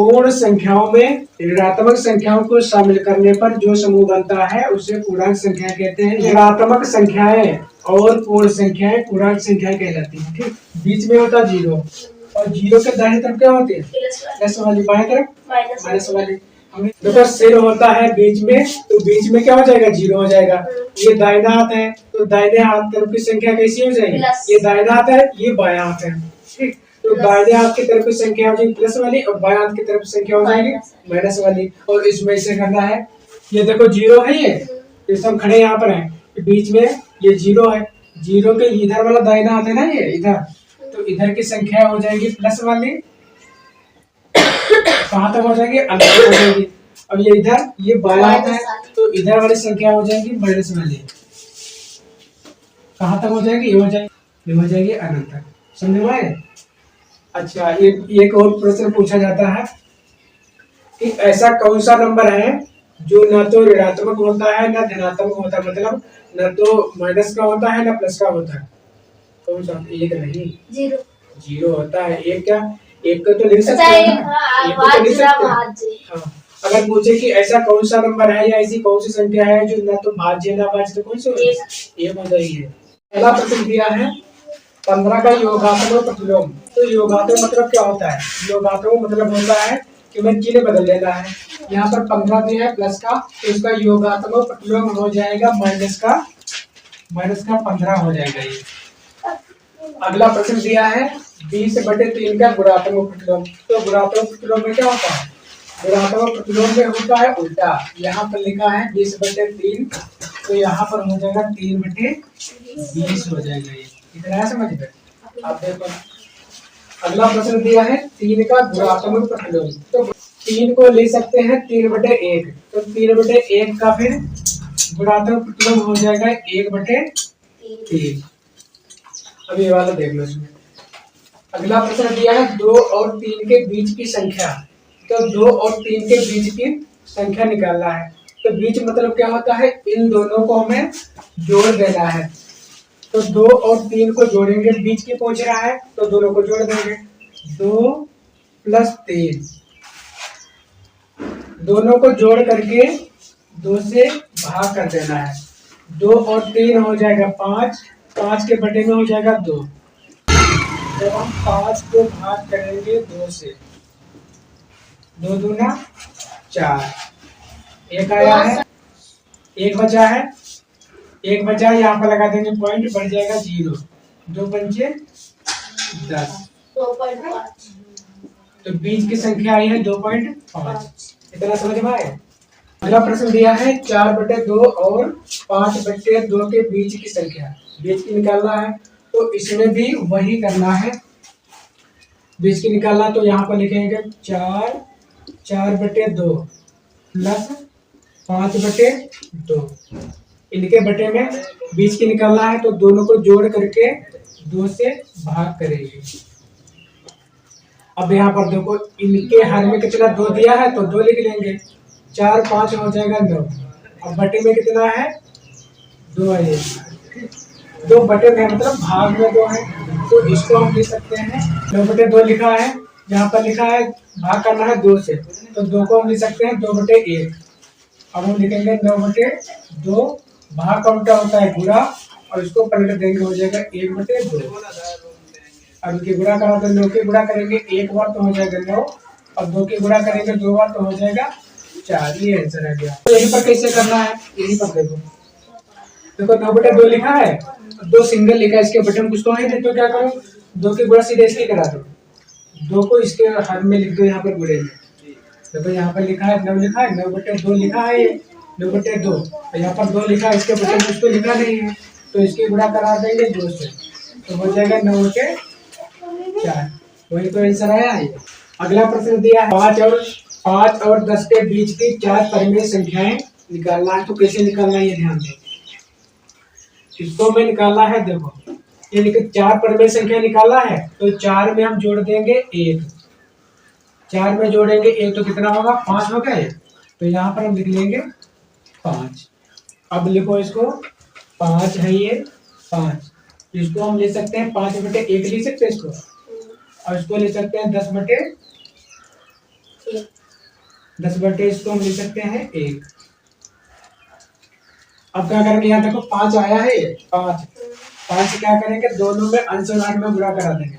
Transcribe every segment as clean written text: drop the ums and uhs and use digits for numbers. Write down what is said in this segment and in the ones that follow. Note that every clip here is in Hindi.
पूर्ण संख्याओं में ऋणात्मक संख्याओं को शामिल करने पर जो समूह बनता है उसे पूर्णांक संख्या कहते हैं। ऋणात्मक संख्याएं और पूर्ण संख्याएं पूर्णांक संख्याएं कहलाती हैं। ठीक, बीच में होता जीरो और जीरो के दाहिने तरफ क्या होती है प्लस वाली, बाएं तरफ माइनस वाली। देखो सिर होता है बीच में, तो बीच में क्या हो जाएगा जीरो हो जाएगा। ये दाहिना हाथ है तो दाहिने हाथ तरफ की संख्या कैसी हो जाएगी, ये दाहिना हाथ है ये बायां हाथ है। ठीक, तो दाहिने हाथ की तरफ की संख्या हो जाएगी प्लस वाली और बाएं हाथ की तरफ संख्या हो जाएगी माइनस वाली। और इसमें से करना है, ये देखो जीरो है, ये हम खड़े यहाँ पर है, बीच में ये जीरो है, जीरो के इधर वाला दाहिना हाथ है ना ये इधर, तो इधर की संख्या हो जाएगी प्लस वाली, कहाँ तक हो जाएगी अनंत हो जाएगी। अब ये इधर ये बायां हाथ है तो इधर वाली संख्या हो जाएगी माइनस वाली, कहाँ तक हो जाएगी ये हो जाएगी अनंत तक। समझ में आए? अच्छा, एक और प्रश्न पूछा जाता है कि ऐसा कौन सा नंबर है जो न तो ऋणात्मक होता है न धनात्मक होता है, मतलब न तो माइनस का होता है न प्लस का होता है। कौन सा? एक नहीं, जीरो होता है। एक क्या, एक को तो लिख सकते हैं, हाँ। अगर पूछे कि ऐसा कौन सा नंबर है या ऐसी कौन सी संख्या है जो न तो भाज्य न भाज्य, तो कौन सी होगी? एक हो जाएगी। पहला प्रश्न दिया है 15 का योगात्मक प्रतिलोम। तो योगात्मक मतलब क्या होता है? योगात्मक मतलब होता है कि मैं चिन्ह बदल देना है। यहाँ पर 15 दिया है प्लस का, तो इसका योगात्मक प्रतिलोम हो जाएगा माइनस का 15 हो जाएगा ये। अगला प्रश्न दिया है 20/3 का गुणात्मक प्रतिलोम। तो गुणात्मक प्रतिलोम में क्या होता है? गुणात्मक प्रतिलोम में होता है उल्टा। यहाँ पर लिखा है 20/3, तो यहाँ पर हो जाएगा 3/20 हो जाएगा ये। इतना है समझ में? आप देखो अगला प्रश्न दिया है 3 का गुणात्मक प्रतिलोम। तो 3 को ले सकते हैं 3/1, तो 3/1 का फिर गुणात्मक प्रतिलोम हो जाएगा 1/3। अब ये वाला देख लो इसमें। अगला प्रश्न दिया है 2 और 3 के बीच की संख्या। तो 2 और 3 के बीच की संख्या निकालना है। तो बीच मतलब क्या होता है, इन दोनों को हमें जोड़ देना है। तो 2 और 3 को जोड़ेंगे, बीच की पूछ रहा है तो दोनों को जोड़ देंगे। 2 + 3, दोनों को जोड़ करके 2 से भाग कर देना है। 2 और 3 हो जाएगा 5, 5 के बटे में हो जाएगा 2। जब हम 5 को भाग करेंगे 2 से, 2 दूना 4, एक आया है, एक बचा है, एक बचा यहाँ पर लगा देंगे पॉइंट, बढ़ जाएगा 0। 2 पंचे 10, 2.5। तो बीच की संख्या आई है 2.5। इतना समझ में आए? अगला प्रश्न दिया है 4/2 और 5/2 के बीच की संख्या, बीच की निकालना है। तो इसमें भी वही करना है, बीच की निकालना। तो यहाँ पर लिखेंगे 4/2 प्लस 5/2, इनके बटे में बीच की निकालना है। तो दोनों को जोड़ करके 2 से भाग करेंगे। अब यहाँ पर देखो इनके हर में कितना 2 दिया है तो 2 लिख लेंगे। 4 5 हो जाएगा 9। अब बटे में कितना है 2 है, 2 बटे में मतलब भाग में 2 है, तो इसको हम लिख सकते हैं 9/2 लिखा है। यहाँ पर लिखा है भाग करना है 2 से, तो 2 को हम लिख सकते हैं 2/1। अब हम लिखेंगे 9/2, भाग का उल्टा होता है गुणा, और इसको पलट देंगे हो जाएगा 1/2। अब इनके गुणा करा तो 9 के गुणा करेंगे 1 बार तो हो जाएगा 9, और 2 के गुणा करेंगे 2 बार तो हो जाएगा 4। ये आंसर आ गया। तो यहीं पर कैसे करना है, यहीं पर देखो 9/2 लिखा है, 2 सिंगल लिखा है, इसके बटन कुछ तो नहीं थे, तो क्या करो 2 के गुणा सीधे इसके करा दो, 2 को इसके हर में लिख दो, यहाँ पर गुणे में। देखो यहाँ पर लिखा है 9 लिखा है, 9/2 लिखा है, ये 9/2, यहाँ पर 2 लिखा है, इसके बटन कुछ तो लिखा नहीं है, तो इसके गुणा करा देंगे 2 से, तो हो जाएगा 9/4। वही तो आंसर आया है। अगला प्रश्न दिया है 5 और 10 के बीच की 4 परिमेय संख्याएं निकालना है। तो कैसे निकालना है ये ध्यान दो, इसको में निकालना है। देखो ये लिखे 4 परिमेय संख्या निकालना है, तो 4 में हम जोड़ देंगे 1, 4 में जोड़ेंगे 1 तो कितना होगा 5 हो गया, तो यहाँ पर हम लिख लेंगे 5। अब लिखो इसको 5 है ये 5, इसको हम ले सकते हैं 5/1 लिख सकते हैं इसको, और इसको ले सकते हैं 10/2। 10 बटे इसको हम लिख सकते हैं 1। अब क्या करेंगे, यहाँ देखो 5 आया है, 5 5 क्या करेंगे, दोनों में अंश और हर में गुणा करा देंगे।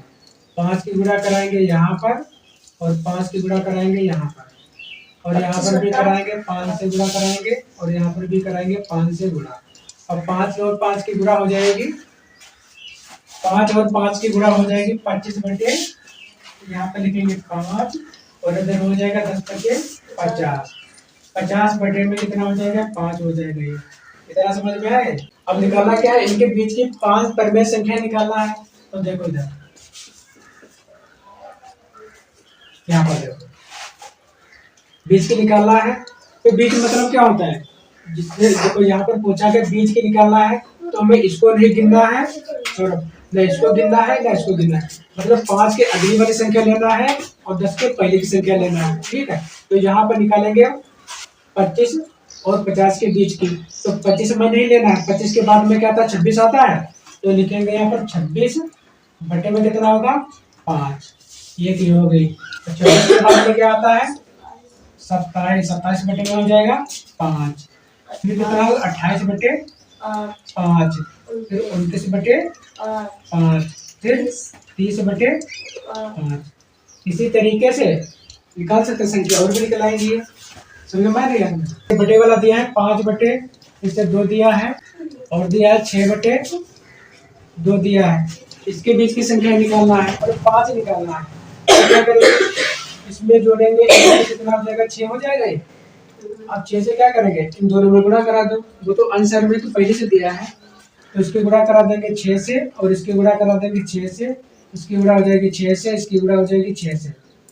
5 की गुणा कराएंगे यहाँ पर और 5 की गुणा कराएंगे यहाँ पर, और यहाँ पर भी कराएंगे 5 से गुणा कराएंगे, और यहाँ पर भी कराएंगे 5 से गुणा। अब 5 और 5 की गुणा हो जाएगी, 5 और 5 की गुणा हो जाएगी 25 बटे, यहाँ पर लिखेंगे 5, और इधर हो जाएगा 10 बटे 50। 50 बटे में कितना हो जाएगा, 5 हो जाएगा। ये इतना समझ में आए। अब निकालना क्या है, इनके बीच की 5 परमेय संख्या निकालना है। तो देखो इधर, यहाँ पर देखो बीच की निकालना है। तो बीच मतलब क्या होता है, जिसने देखो यहाँ पर पूछा कि बीच की निकालना है, तो हमें इसको नहीं गिनना है, छोड़ो, न इसको गिनना है न इसको गिनना है। मतलब 5 के अगली वाली संख्या लेना है और 10 के पहले की संख्या लेना है, ठीक है। तो यहाँ पर निकालेंगे 25 और 50 के बीच की। तो 25 में नहीं लेना है, 25 के बाद में क्या आता है, 26 आता है। तो लिखेंगे यहाँ पर 26 बटे में कितना होगा, 5, ये की हो गई। तो 24 के बाद में क्या आता है, 27, 27 बटे में हो जाएगा 5, फिर कितना होगा 28 बटे 5, फिर 29 बटे 5, फिर 30 बटे 5। इसी तरीके से निकाल सकते संख्या और भी निकल आएंगी। समझ में आ रही है। बटे वाला दिया है 5 बटे, इससे 2 दिया है, और दिया है 6 बटे 2 दिया है। इसके बीच की संख्या निकालना है और 5 निकालना है। तो क्या करेंगे, इसमें जोड़ेंगे, कितना हो जाएगा, 6 हो जाएगा ये। अब 6 से क्या करेंगे, इन दोनों में गुणा करा दो। वो तो आंसर में तो पहले से दिया है, तो इसकी गुणा करा देंगे 6 से, और इसकी गुणा करा देंगे 6 से, इसकी गुणा हो जाएगी 6 से, इसकी गुणा हो जाएगी 6 से।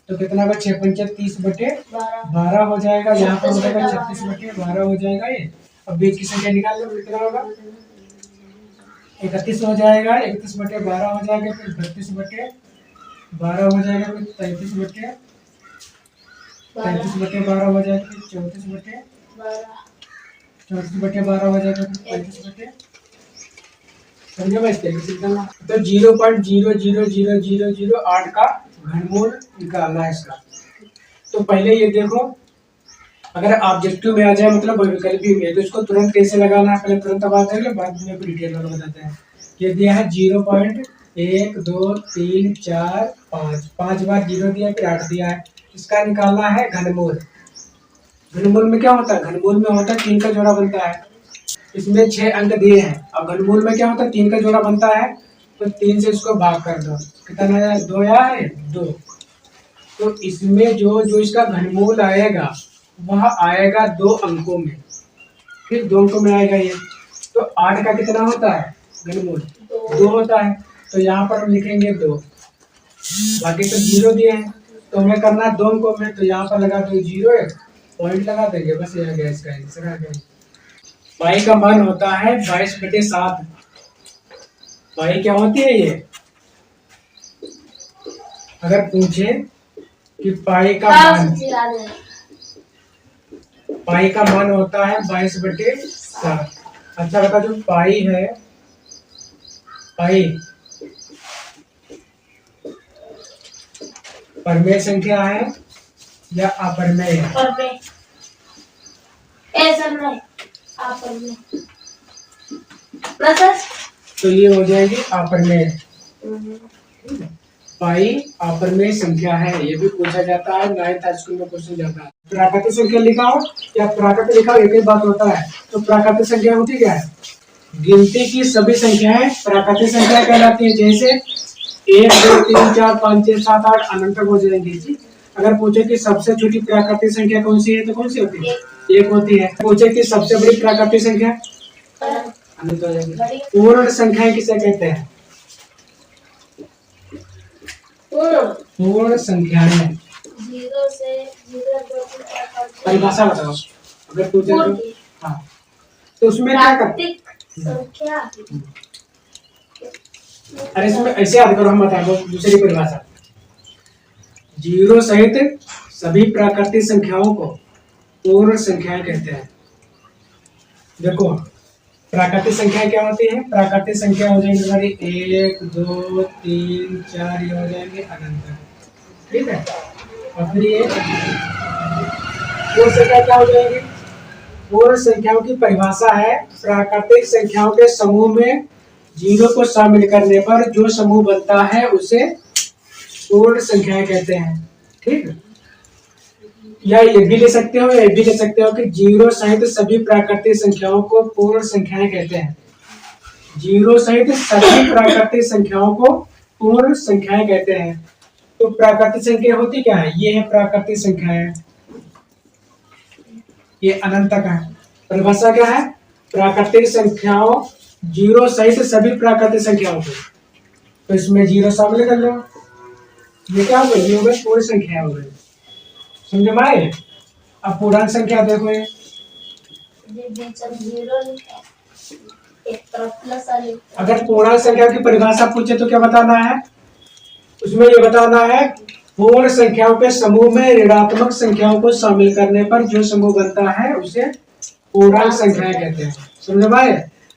तो कितना होगा, 6 पंचे 30 बटे 12 हो जाएगा। यहाँ पर हो जाएगा 36 बटे 12 हो जाएगा ये। अब बीच की संख्या निकाल लो, कितना होगा, 31 हो जाएगा। 31 बटे 12 हो जाएगा, फिर 32 बटे 12 हो जाएगा, फिर 33 बटे 12 हो जाएगा, फिर 34 बटे 12 हो जाएगा, फिर 35 बटे। समझे भाई, इस तरीके से निकालना। तो 0.0000008 का घनमूल निकालना है इसका। तो पहले ये देखो, अगर ऑब्जेक्टिव में आ जाए मतलब बहुविकल्पी में, तो इसको तुरंत कैसे लगाना है, पहले तुरंत अब आता है, बाद में डिटेल में बताते हैं। ये दिया है 0.1 2 3 4 5, 5 बार 0 दिया, फिर 8 दिया है। इसका निकालना है घनमूल। घनमूल में क्या होता है, घनमूल में होता है 3 का जोड़ा बनता है। इसमें 6 अंक दिए हैं। अब घनमूल में क्या होता है, 3 का जोड़ा बनता है, तो 3 से इसको भाग कर दो, कितना है, 2 या है 2। तो इसमें जो जो इसका घनमूल आएगा वह आएगा 2 अंकों में, फिर 2 अंकों में आएगा ये। तो 8 का कितना होता है घनमूल, 2 होता है। तो यहाँ पर हम लिखेंगे 2, बाकी तो 0 दिए हैं, तो हमें करना है 2 अंकों में। तो यहाँ पर लगा दो 0, एक पॉइंट लगा देंगे, बस ये आ गया इसका आंसर आ गया। पाई का मान होता है 22 बटे 7। पाई क्या होती है ये, अगर पूछे कि पाई का मान होता है 22 बटे 7। अच्छा बता, जो पाई है, पाई परमेय संख्या है या अपरमेय है? तो ये हो जाएगी अपरमेय। पाई अपरमेय संख्या है, ये भी पूछा जाता है, 9th स्कूल में क्वेश्चन जाता है। प्राकृतिक संख्या लिखाओ या प्राकृतिक लिखाओ, एक ही बात होता है। तो प्राकृतिक संख्या होती क्या है, गिनती की सभी संख्याएं प्राकृतिक संख्या कहलाती है। जैसे 1 2 3 4 5 6 7 8 अनंत तक हो जाएंगी। अगर पूछे कि सबसे छोटी प्राकृतिक संख्या कौन सी है, तो कौन सी होती है, 1 होती है। पूछे कि सबसे बड़ी प्राकृतिक संख्या, अनंत हो जाएगी। पूर्ण संख्याएं किसे कहते हैं, पूर्ण संख्याएं। 0 से 0 2 3 4 परिभाषा बताओ, अगर पूछे तो। हाँ, तो उसमें क्या करते हैं संख्या। अरे इसमें ऐसे याद करो, हम बता दो दूसरी परिभाषा। 0 सहित सभी प्राकृतिक संख्याओं को पूर्ण संख्याएं कहते हैं। देखो प्राकृतिक संख्या क्या होती है, प्राकृतिक संख्या हो जाएगी हमारी 1 2 3 4, ये हो जाएंगे अनंत, ठीक है। और फिर ये पूर्ण संख्या क्या हो जाएगी? पूर्ण संख्याओं की परिभाषा है प्राकृतिक संख्याओं के समूह में जीरो को शामिल करने पर जो समूह बनता है उसे पूर्ण संख्याएं कहते हैं। ठीक, या ये भी ले सकते हो या ये भी ले सकते हो कि जीरो सहित सभी प्राकृतिक संख्याओं को पूर्ण संख्याएं कहते हैं। जीरो सहित सभी प्राकृतिक संख्याओं को पूर्ण संख्याएं कहते हैं। तो प्राकृतिक संख्या होती क्या है? ये है प्राकृतिक संख्याएं, ये अनंत का है। परिभाषा क्या है? प्राकृतिक संख्याओं जीरो सहित सभी प्राकृतिक संख्याओं को, तो इसमें जीरो शामिल कर लो। ये क्या हो गई? ये हो गई पूर्ण संख्या हो गई। समझ में आए? अब पूर्णांक संख्या देखो, ये बीच में जीरो लिखा है, एक तरफ प्लस वाली। अगर पूर्णांक संख्या की परिभाषा पूछे तो क्या बताना है? उसमें ये बताना है पूर्ण संख्याओं के समूह में ऋणात्मक संख्याओं को शामिल करने पर जो समूह बनता है उसे पूर्णांक संख्याएं कहते हैं। समझ में आए?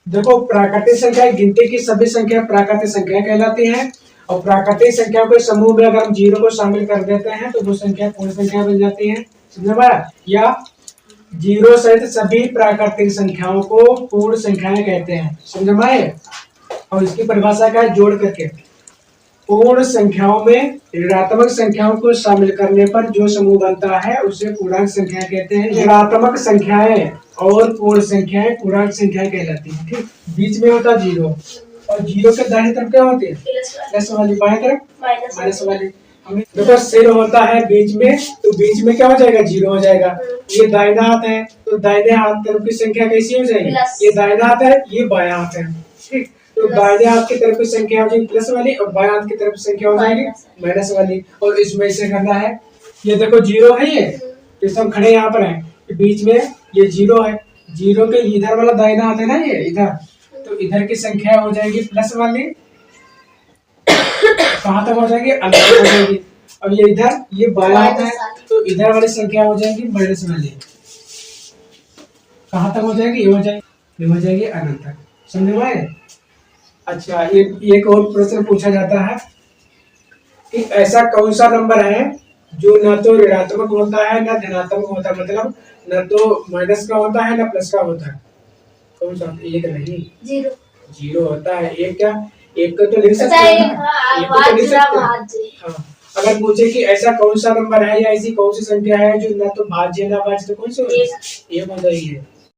देखो, प्राकृतिक संख्या गिनती की सभी संख्या प्राकृतिक संख्याएं कहलाती हैं, और प्राकृतिक संख्याओं के समूह में अगर हम जीरो को शामिल कर देते हैं तो वो संख्या पूर्ण संख्या बन जाती है। समझ में आया? या जीरो सहित सभी प्राकृतिक संख्याओं को पूर्ण संख्याएं कहते हैं। समझ में आए? और इसकी परिभाषा क्या है? जोड़ करके पूर्ण संख्याओं में ऋणात्मक संख्याओं को शामिल करने पर जो समूह बनता है उसे पूर्णांक संख्या कहते हैं। ऋणात्मक संख्याएं और पूर्ण संख्याएं पूर्णांक संख्याएं कहलाती हैं। ठीक, बीच में होता जीरो, और जीरो के दाहिनी तरफ क्या होती है? प्लस वाली, बाएं तरफ माइनस वाली। हमें देखो सिर होता है बीच में, तो बीच में क्या हो जाएगा? जीरो हो जाएगा। ये दाहिना हाथ है, तो दाहिने हाथ तरफ की संख्या कैसी हो जाएगी? ये दाहिना हाथ है, ये बायां हाथ है। ठीक, तो दाहिने हाथ की तरफ की संख्या हो जाएगी प्लस वाली, और बाएं हाथ की तरफ संख्या हो जाएगी माइनस वाली। और इसमें इसे करना है, ये देखो जीरो है, ये तो हम खड़े यहाँ पर हैं, बीच में ये जीरो है, जीरो के इधर वाला दाहिना हाथ है ना, ये इधर, तो इधर की संख्या हो जाएगी प्लस वाली, कहाँ तक हो जाएगी? अंदर हो जाएगी। अब ये इधर, ये बायां हाथ है, तो इधर वाली संख्या हो जाएगी माइनस वाली, कहाँ तक हो जाएगी? ये हो जाएगी अनंत तक। समझ में आए? अच्छा, एक और प्रश्न पूछा जाता है कि ऐसा कौन सा नंबर है जो न तो ऋणात्मक होता है न धनात्मक होता है, मतलब न तो माइनस का होता है न प्लस का होता है। कौन सा? एक नहीं, जीरो होता है। एक क्या? एक को तो लिख सकते हैं ना, एक को तो लिख सकते हैं। हाँ, अगर पूछे कि ऐसा कौन सा नंबर है या ऐसी कौन सी संख्या है जो न तो भाज्य न भाज्य, तो कौन सी? एक हो जाएगी।